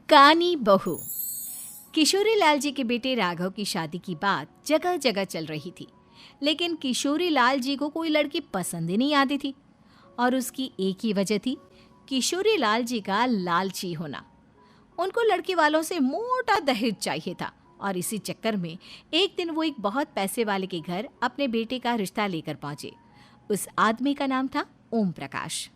कानी बहू। किशोरी लाल जी के बेटे राघव की शादी की बात जगह जगह चल रही थी, लेकिन किशोरी लाल जी को कोई लड़की पसंद ही नहीं आती थी। और उसकी एक ही वजह थी, किशोरी लाल जी का लालची होना। उनको लड़की वालों से मोटा दहेज चाहिए था और इसी चक्कर में एक दिन वो एक बहुत पैसे वाले के घर अपने बेटे का रिश्ता लेकर पहुंचे। उस आदमी का नाम था ओम प्रकाश।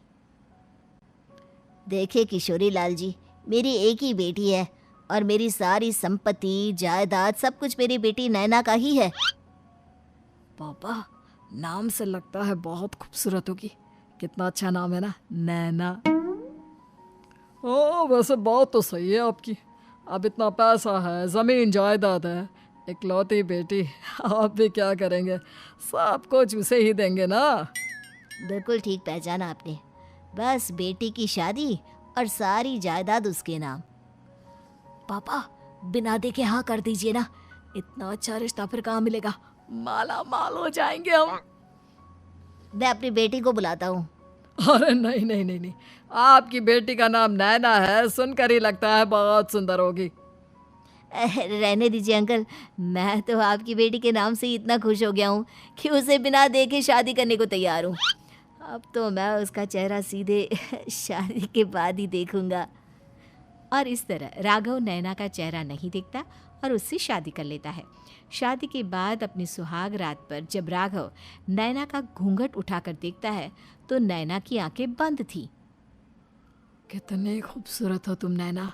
देखे किशोरी लाल जी, मेरी एक ही बेटी है और मेरी सारी संपत्ति जायदाद सब कुछ मेरी बेटी नैना का ही है। पापा, नाम से लगता है बहुत खूबसूरत होगी। कितना अच्छा नाम है ना, नैना। ओ, वैसे बात तो सही है आपकी। अब इतना पैसा है, जमीन जायदाद है, इकलौती बेटी, आप भी क्या करेंगे? सब कुछ उसे ही देंगे ना। बिल्कुल ठीक पहचाना आपने। बस बेटी की शादी और सारी जायदाद उसके नाम। पापा, बिना देखे हाँ कर दीजिए ना। इतना अच्छा रिश्ता फिर कहाँ मिलेगा? माला माल हो जाएंगे हम। मैं अपनी बेटी को बुलाता हूँ। अरे नहीं नहीं नहीं नहीं, आपकी बेटी का नाम नैना है, सुनकर ही लगता है बहुत सुंदर होगी। रहने दीजिए अंकल, मैं तो आपकी बेटी के नाम से ही इतना खुश हो गया हूँ कि उसे बिना देखे शादी करने को तैयार हूँ। अब तो मैं उसका चेहरा सीधे शादी के बाद ही देखूंगा। और इस तरह राघव नैना का चेहरा नहीं देखता और उससे शादी कर लेता है। शादी के बाद अपनी सुहाग रात पर जब राघव नैना का घूंघट उठाकर देखता है तो नैना की आंखें बंद थी। कितने खूबसूरत हो तुम नैना,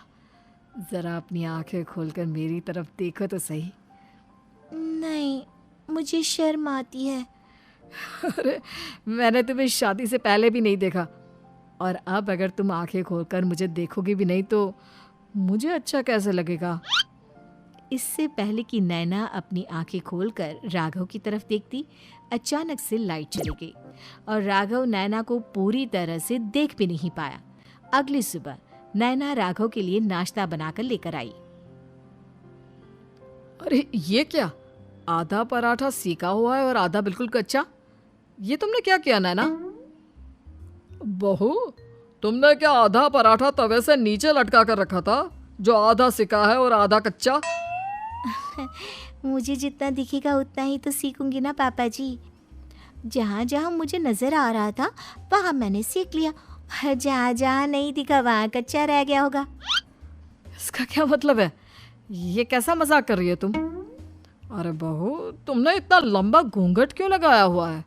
जरा अपनी आंखें खोलकर मेरी तरफ देखो तो सही। नहीं, मुझे शर्म आती है। अरे, मैंने तुम्हें शादी से पहले भी नहीं देखा, और अब अगर तुम आंखें खोलकर मुझे देखोगी भी नहीं तो मुझे अच्छा कैसे लगेगा? इससे पहले कि नैना अपनी आंखें खोलकर राघव की तरफ देखती, अचानक से लाइट चली गई और राघव नैना को पूरी तरह से देख भी नहीं पाया। अगली सुबह नैना राघव के लिए नाश्ता बनाकर लेकर आई। अरे ये क्या, आधा पराठा सीका हुआ है और आधा बिल्कुल कच्चा। ये तुमने क्या किया नैना? बहू, तुमने क्या आधा पराठा तवे से नीचे लटका कर रखा था, जो आधा सिका है और आधा कच्चा? मुझे जितना दिखेगा उतना ही तो सीखूंगी ना पापा जी। जहाँ जहाँ मुझे नजर आ रहा था वहाँ मैंने सीख लिया, जहाँ जहाँ नहीं दिखा वहाँ कच्चा रह गया होगा। इसका क्या मतलब है? ये कैसा मजाक कर रही है तुम? अरे बहू, तुमने इतना लंबा घूंघट क्यों लगाया हुआ है?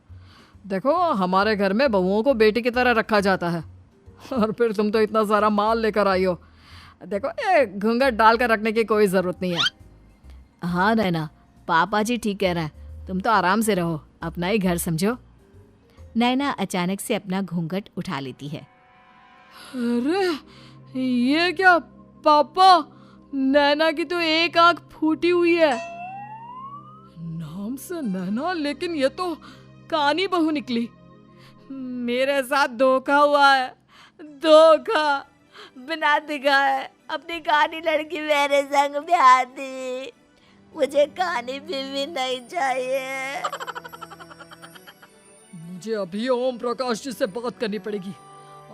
देखो, हमारे घर में बहुओं को बेटी की तरह रखा जाता है, और फिर तुम तो इतना सारा माल लेकर आई हो। देखो, ये घूंघट डालकर रखने की कोई ज़रूरत नहीं है। हाँ नैना, पापा जी ठीक कह रहे हैं, तुम तो आराम से रहो, अपना ही घर समझो। नैना अचानक से अपना घूंघट उठा लेती है। अरे ये क्या पापा, नैना की तो एक आंख फूटी हुई है। नाम से नैना, लेकिन ये तो कानी बहू निकली। मेरे साथ धोखा हुआ है, धोखा। बिना दिखाए अपनी कानी लड़की मेरे संग ब्याह दी। मुझे कानी बीवी नहीं चाहिए। मुझे अभी ओम प्रकाश जी से बात करनी पड़ेगी।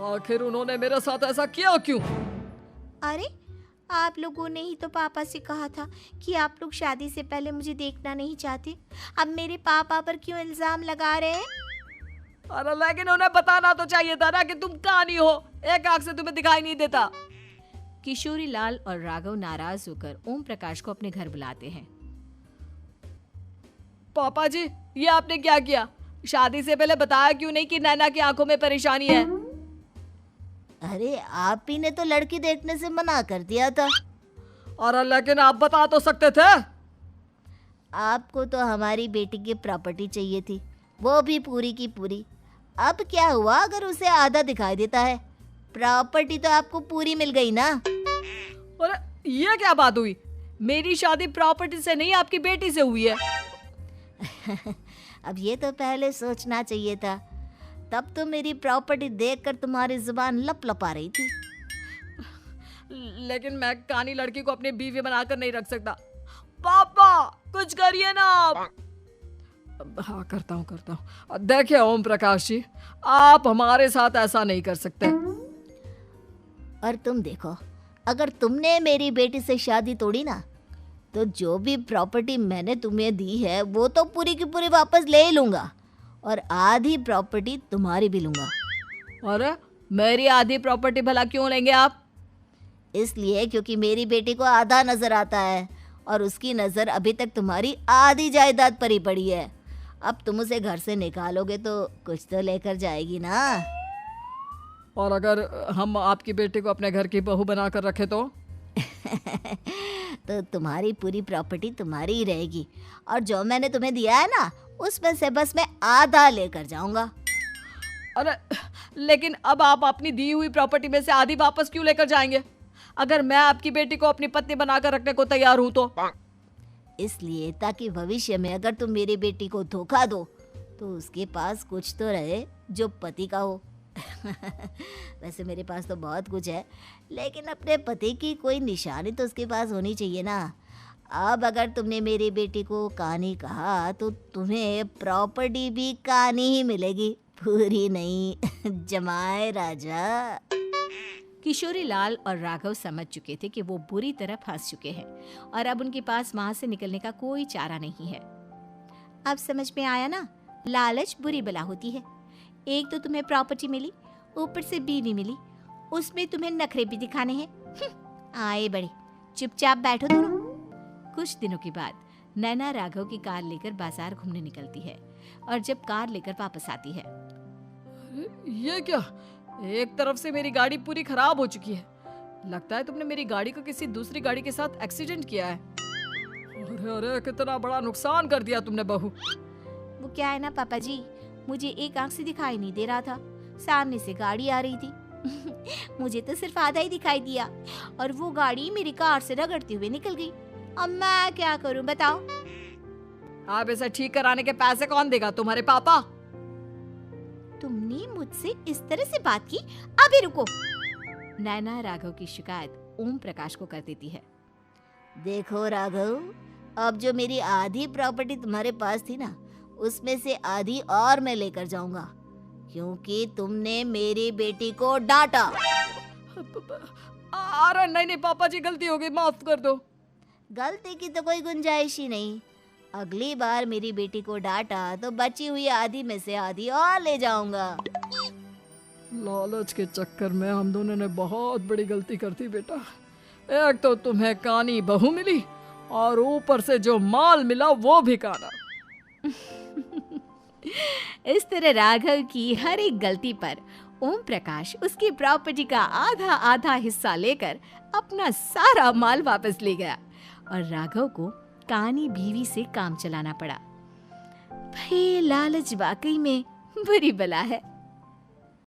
आखिर उन्होंने मेरे साथ ऐसा किया क्यों? अरे, आप लोगों ने ही तो पापा से कहा था कि आप लोग शादी से पहले मुझे देखना नहीं चाहते। अब मेरे पापा पर क्यों इल्जाम लगा रहे हैं? अरे लेकिन उन्हें बताना तो चाहिए था ना कि तुम कानी हो, एक आंख से तुम्हें दिखाई नहीं देता। किशोरी लाल और राघव नाराज होकर ओम प्रकाश को अपने घर बुलाते हैं। पापा जी, ये आपने क्या किया? शादी से पहले बताया क्यों नहीं कि नैना की आंखों में परेशानी है? अरे, आप ही ने तो लड़की देखने से मना कर दिया था। और लेकिन आप बता तो सकते थे। आपको तो हमारी बेटी की प्रॉपर्टी चाहिए थी, वो भी पूरी की पूरी। अब क्या हुआ अगर उसे आधा दिखाई देता है? प्रॉपर्टी तो आपको पूरी मिल गई ना। अरे ये क्या बात हुई? मेरी शादी प्रॉपर्टी से नहीं, आपकी बेटी से हुई है। अब ये तो पहले सोचना चाहिए था, तब तो मेरी प्रॉपर्टी देखकर तुम्हारी जुबान लप लपा रही थी। लेकिन मैं कानी लड़की को अपनी बीवी बनाकर नहीं रख सकता। पापा, कुछ करिए ना आप। हाँ, करता हूँ। देखिए ओम प्रकाश जी, आप हमारे साथ ऐसा नहीं कर सकते। और तुम देखो, अगर तुमने मेरी बेटी से शादी तोड़ी ना, तो जो भी प्रॉपर्टी मैंने तुम्हें दी है वो तो पूरी की पूरी वापस ले ही लूँगा, और आधी प्रॉपर्टी तुम्हारी भी लूँगा। अरे मेरी आधी प्रॉपर्टी भला क्यों लेंगे आप? इसलिए क्योंकि मेरी बेटी को आधा नज़र आता है और उसकी नज़र अभी तक तुम्हारी आधी जायदाद पर ही पड़ी है। अब तुम उसे घर से निकालोगे तो कुछ तो लेकर जाएगी ना। और अगर हम आपकी बेटी को अपने घर की बहू बना कर रखे तो? तो तुम्हारी पूरी प्रॉपर्टी तुम्हारी ही रहेगी, और जो मैंने तुम्हें दिया है ना, उसमें से बस मैं आधा लेकर जाऊंगा। अरे लेकिन अब आप अपनी दी हुई प्रॉपर्टी में से आधी वापस क्यों लेकर जाएंगे? अगर मैं आपकी बेटी को अपनी पत्नी बनाकर रखने को तैयार हूं तो? इसलिए ताकि भविष्य में अगर तुम मेरी बेटी को धोखा दो तो उसके पास कुछ तो रहे जो पति का हो। वैसे मेरे पास तो बहुत कुछ है, लेकिन अपने पति की कोई निशानी तो उसके पास होनी चाहिए ना। अब अगर तुमने मेरी बेटी को कानी कहा तो तुम्हें प्रॉपर्टी भी कानी ही मिलेगी, पूरी नहीं। जमाए राजा। किशोरी लाल और राघव समझ चुके थे कि वो बुरी तरह फंस चुके हैं और अब उनके पास वहां से निकलने का कोई चारा नहीं है। अब समझ में आया ना, लालच बुरी बला होती है। एक तो तुम्हें प्रॉपर्टी मिली, ऊपर से बीवी मिली, उसमें तुम्हें नखरे भी दिखाने हैं। आए बड़े, चुपचाप बैठो दोनों। कुछ दिनों के बाद नैना राघव की कार लेकर बाजार घूमने निकलती है और जब कार लेकर वापस आती है, ये क्या? एक तरफ से मेरी गाड़ी पूरी खराब हो चुकी है। लगता है तुमने मेरी गाड़ी को किसी दूसरी गाड़ी के साथ एक्सीडेंट किया है। अरे अरे कितना बड़ा नुकसान कर दिया तुमने बहू। वो क्या है ना पापा जी, मुझे एक आंख से दिखाई नहीं दे रहा था, सामने से गाड़ी आ रही थी। मुझे तो सिर्फ आधा ही दिखाई दिया और वो गाड़ी मेरी कार से रगड़ते हुए निकल गई। अब मैं क्या करूं बताओ? आप इसे ठीक कराने के पैसे कौन देगा? तुम्हारे पापा? तुमने मुझसे इस तरह से बात की? अभी रुको। नैना राघव की शिकायत ओम प्रकाश को कर देती है। देखो राघव, अब जो मेरी आधी प्रॉपर्टी तुम्हारे पास थी ना, उसमें से आधी और मैं लेकर जाऊंगा, क्योंकि तुमने मेरी बेटी को डांटा। अरे नहीं नहीं पापा जी, गलती हो गई, माफ कर दो। गलती की तो कोई गुंजाइश ही नहीं। अगली बार मेरी बेटी को डांटा तो बची हुई आधी में से आधी और ले जाऊंगा। लालच के चक्कर में हम दोनों ने बहुत बड़ी गलती कर दी बेटा। एक तो तुम्हें कानी बहू मिली और ऊपर से जो माल मिला वो भी काना। इस तरह राघव की हर एक गलती पर ओम प्रकाश उसकी प्रॉपर्टी का आधा आधा हिस्सा लेकर अपना सारा माल वापस ले गया और राघव को कानी बीवी से काम चलाना पड़ा। भाई लालच वाकई में बुरी बला है।